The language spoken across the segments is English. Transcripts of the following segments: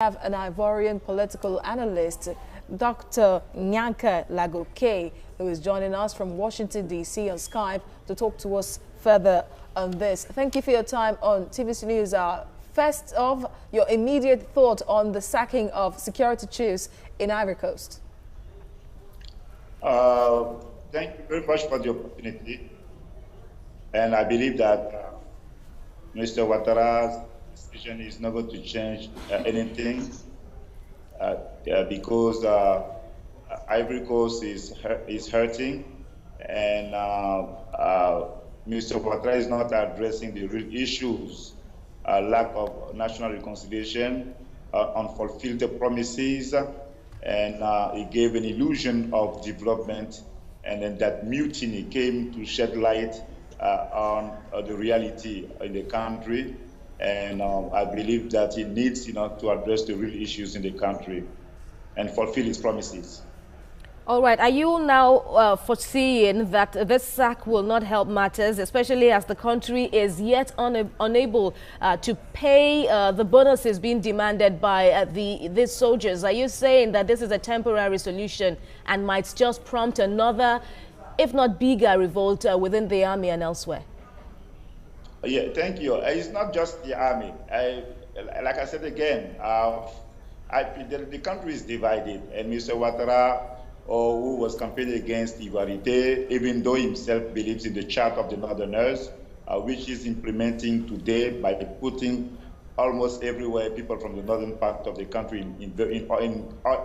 Have an Ivorian political analyst, Dr. Gnaka Lagoke, who is joining us from Washington, D.C. on Skype to talk to us further on this. Thank you for your time on TVC News. First of your immediate thought on the sacking of security chiefs in Ivory Coast. Thank you very much for the opportunity. And I believe that Mr. Ouattara's decision is not going to change anything because Ivory Coast is hurting, and Mr. Ouattara is not addressing the real issues: lack of national reconciliation, unfulfilled promises, and he gave an illusion of development, and then that mutiny came to shed light on the reality in the country. And I believe that he needs, to address the real issues in the country and fulfill his promises. All right. Are you now foreseeing that this sack will not help matters, especially as the country is yet unable to pay the bonuses being demanded by these soldiers? Are you saying that this is a temporary solution and might just prompt another, if not bigger, revolt within the army and elsewhere? Yeah, thank you. It's not just the army. Like I said again, the country is divided, and Mr. Ouattara, who was campaigning against Ivarité, even though himself believes in the Chart of the Northerners, which is implementing today by putting almost everywhere people from the northern part of the country in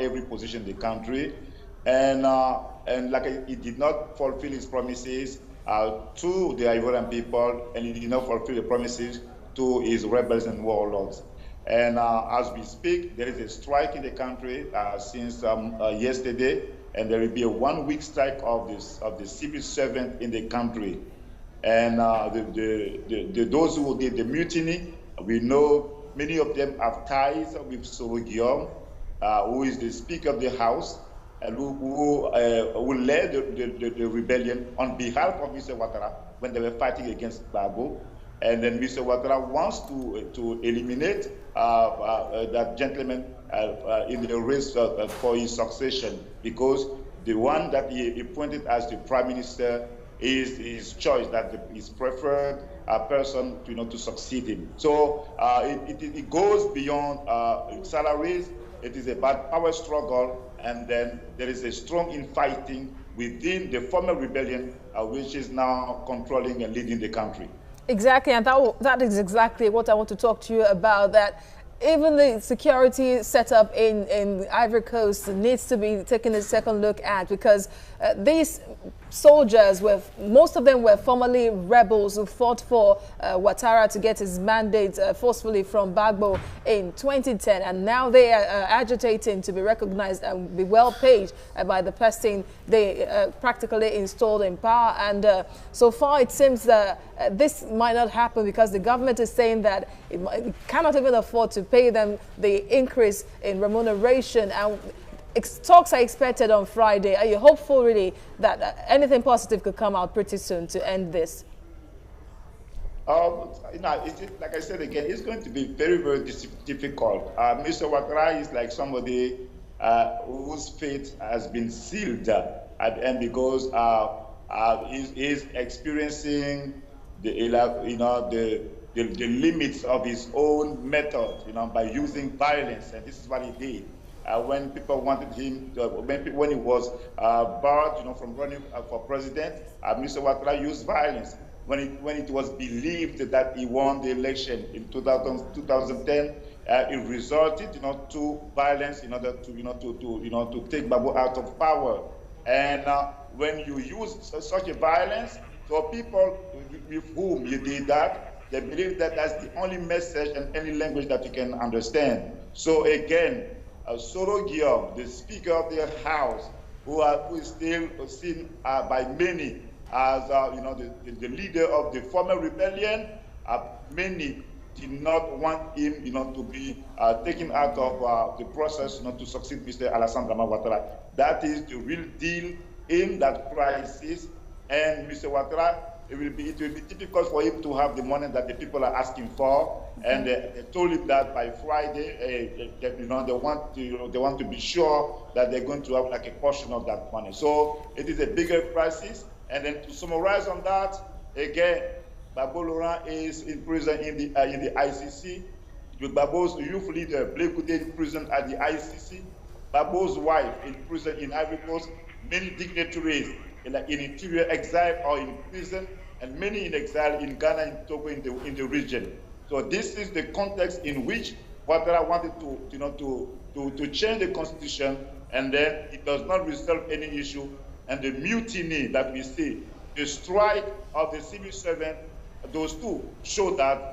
every position in the country, and like he did not fulfill his promises to the Ivorian people, and he did not fulfill the promises to his rebels and warlords. And as we speak, there is a strike in the country since yesterday, and there will be a 1-week strike of the civil servant in the country. And those who did the mutiny, we know many of them have ties with Soro Guillaume, who is the Speaker of the House, and who led the rebellion on behalf of Mr. Ouattara when they were fighting against Gbagbo. And then Mr. Ouattara wants to eliminate that gentleman in the race for his succession, because the one that he appointed as the prime minister is his choice, that his preferred person to succeed him. So it goes beyond salaries. It is about power struggle, and then there is a strong infighting within the former rebellion, which is now controlling and leading the country. Exactly, and that is exactly what I want to talk to you about, that even the security setup in Ivory Coast needs to be taken a second look at, because these soldiers, most of them were formerly rebels who fought for Ouattara to get his mandate forcefully from Gbagbo in 2010, and now they are agitating to be recognized and be well paid by the person they practically installed in power. And so far it seems that this might not happen, because the government is saying that it cannot even afford to pay them the increase in remuneration, and talks are expected on Friday. Are you hopeful, really, that anything positive could come out pretty soon to end this? Like I said again, it's going to be very, very difficult. Mr. Ouattara is like somebody whose fate has been sealed at the end, because he's experiencing the limits of his own method, by using violence, and this is what he did. When people wanted him, when he was barred, from running for president, Mr. Ouattara used violence. When it was believed that he won the election in 2010, it resulted, to violence in order to take Gbagbo out of power. And when you use such a violence, for people with whom you did that, they believe that that's the only message and any language that you can understand. So again, Soro Guillaume, the Speaker of the House, who is still seen by many as the leader of the former rebellion, many did not want him to be taken out of the process to succeed Mr. Alassane Ouattara. That is the real deal in that crisis, and Mr. Ouattara it will be difficult for him to have the money that the people are asking for. And they told him that by Friday, they want to be sure that they're going to have like a portion of that money. So it is a bigger crisis. And then to summarize on that, again, Babo Laurent is in prison in the ICC. Babo's youth leader, Blake in prison at the ICC. Babo's wife in prison in Ivory Coast. Many dignitaries in interior exile or in prison, and many in exile in Ghana and Togo in the region. So this is the context in which Ouattara wanted to change the constitution, and then it does not resolve any issue. And the mutiny that we see, the strike of the civil servant, those two show that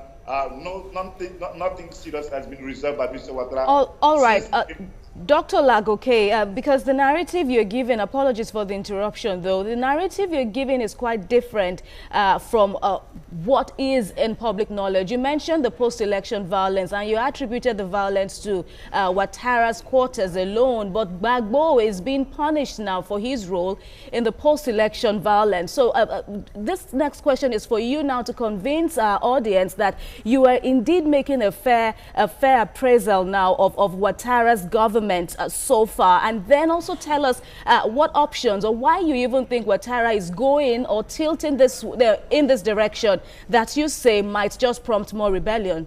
nothing serious has been resolved by Mr. Ouattara. All right. Dr. Lagoke, because the narrative you're giving, apologies for the interruption though, the narrative you're giving is quite different from what is in public knowledge. You mentioned the post-election violence and you attributed the violence to Ouattara's quarters alone, but Gbagbo is being punished now for his role in the post-election violence. So this next question is for you now to convince our audience that you are indeed making a fair appraisal now of Ouattara's government so far, and then also tell us what options or why you even think Ouattara is going or tilting in this direction that you say might just prompt more rebellion.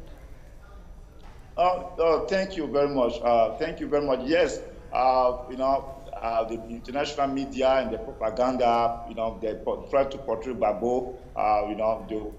Thank you very much. Thank you very much. Yes, the international media and the propaganda, they try to portray Gbagbo,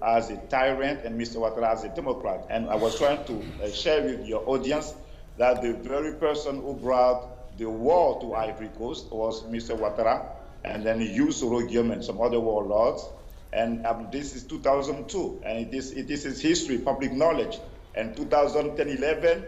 as a tyrant and Mr. Ouattara as a democrat. And I was trying to share with your audience that the very person who brought the war to Ivory Coast was Mr. Ouattara, and then he used Sorogium and some other warlords. And this is 2002, and it is history, public knowledge. And 2010-11,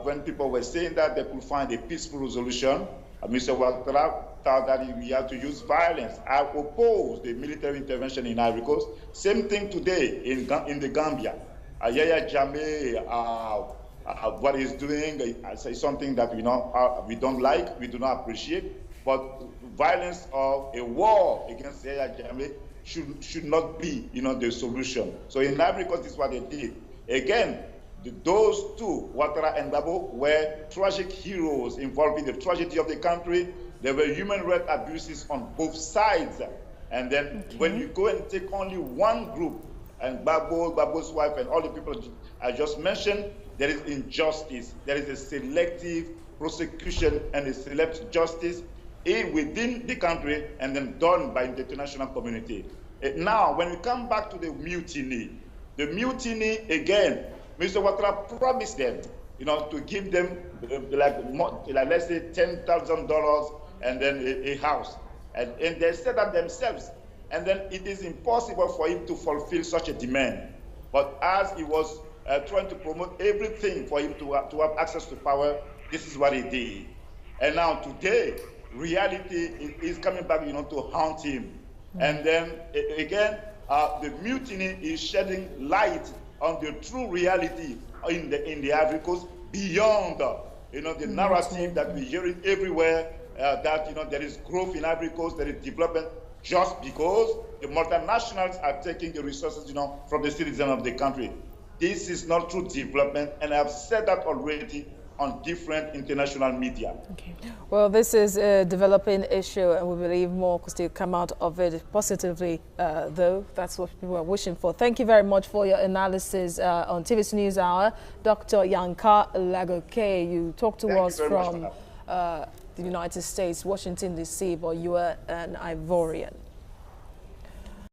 when people were saying that they could find a peaceful resolution, Mr. Ouattara thought that we had to use violence. I oppose the military intervention in Ivory Coast. Same thing today in the Gambia. Yaya Jammeh, what he's doing is something that we don't like, we do not appreciate. But violence of a war against Yaya Jammeh should not be, the solution. So in Ivory Coast, this is what they did. Again, those two, Ouattara and Gbagbo, were tragic heroes involved in the tragedy of the country. There were human rights abuses on both sides. And then when you go and take only one group, and Gbagbo's wife, and all the people I just mentioned, there is injustice. There is a selective prosecution and a selective justice within the country and then done by the international community. Now, when we come back to the mutiny again, Mr. Ouattara promised them, to give them let's say $10,000 and then a house. And they said that themselves. And then it is impossible for him to fulfill such a demand. But as he was trying to promote everything for him to have access to power, this is what he did. And now today, reality is coming back, to haunt him. And then again, the mutiny is shedding light on the true reality in the Ivory Coast beyond, the narrative that we're hearing everywhere, that, there is growth in Ivory Coast, there is development, just because the multinationals are taking the resources, from the citizens of the country. This is not true development, and I've said that already on different international media. Okay. Well, this is a developing issue, and we believe more could still come out of it positively, though. That's what people are wishing for. Thank you very much for your analysis on TV's News Hour. Dr. Gnaka Lagoke, you talked to us from the United States, Washington, D.C., but you are an Ivorian.